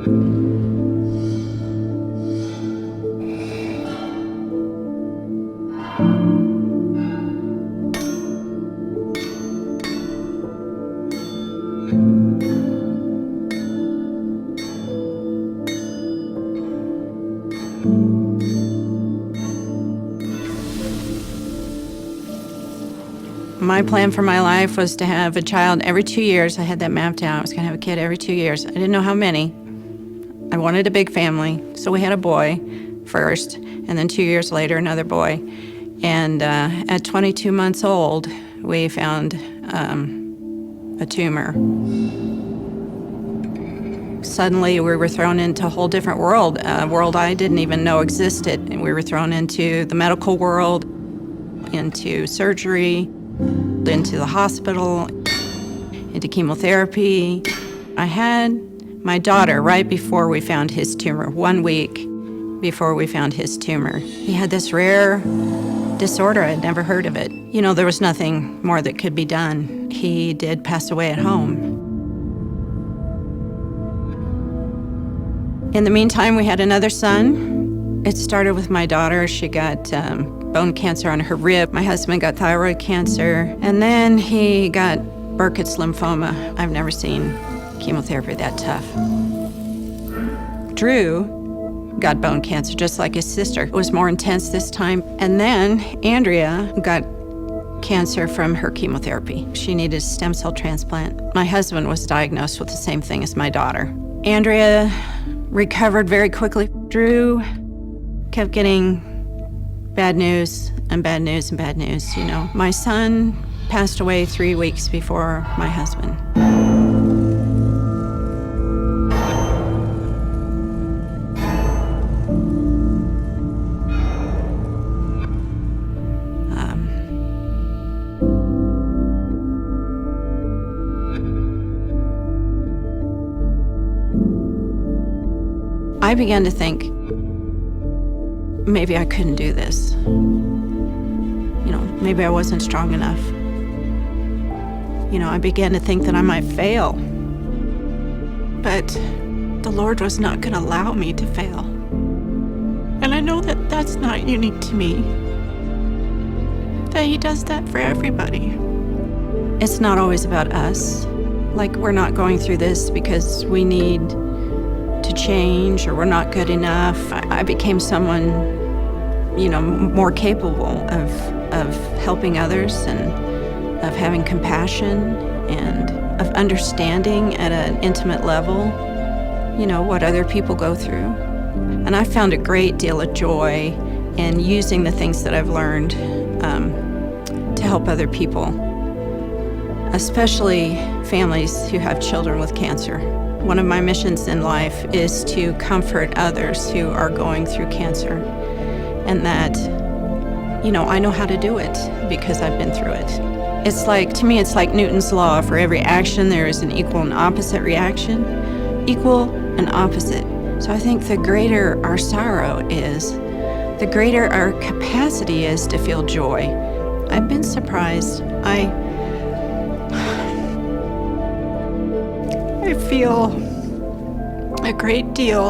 My plan for my life was to have a child every 2 years. I had that mapped out. I was going to have a kid every 2 years. I didn't know how many. I wanted a big family, so we had a boy first, and then 2 years later, another boy. And at 22 months old, we found a tumor. Suddenly, we were thrown into a whole different world, a world I didn't even know existed. And we were thrown into the medical world, into surgery, into the hospital, into chemotherapy. I had my daughter right before we found his tumor, 1 week before we found his tumor. He had this rare disorder. I'd never heard of it. You know, there was nothing more that could be done. He did pass away at home. In the meantime, we had another son. It started with my daughter. She got bone cancer on her rib. My husband got thyroid cancer. And then he got Burkitt's lymphoma. I've never seen chemotherapy that tough. Drew got bone cancer just like his sister. It was more intense this time. And then Andrea got cancer from her chemotherapy. She needed a stem cell transplant. My husband was diagnosed with the same thing as my daughter. Andrea recovered very quickly. Drew kept getting bad news and bad news and bad news, you know. My son passed away 3 weeks before my husband. I began to think, maybe I couldn't do this. You know, maybe I wasn't strong enough. You know, I began to think that I might fail. But the Lord was not going to allow me to fail. And I know that that's not unique to me. That He does that for everybody. It's not always about us. Like, we're not going through this because we need to change or we're not good enough. I became someone, you know, more capable of helping others and of having compassion and of understanding at an intimate level, you know, what other people go through. And I found a great deal of joy in using the things that I've learned to help other people, especially families who have children with cancer. One of my missions in life is to comfort others who are going through cancer, and that, you know, I know how to do it because I've been through it. It's like, to me, it's like Newton's law. For every action, there is an equal and opposite reaction. Equal and opposite. So I think the greater our sorrow is, the greater our capacity is to feel joy. I've been surprised. I feel a great deal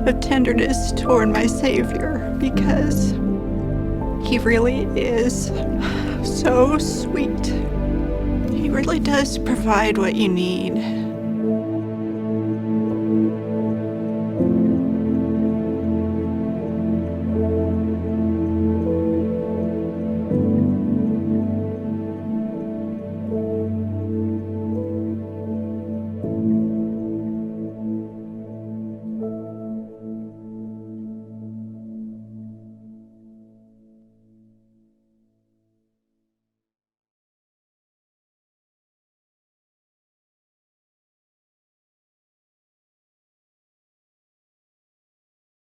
of tenderness toward my Savior because He really is so sweet. He really does provide what you need.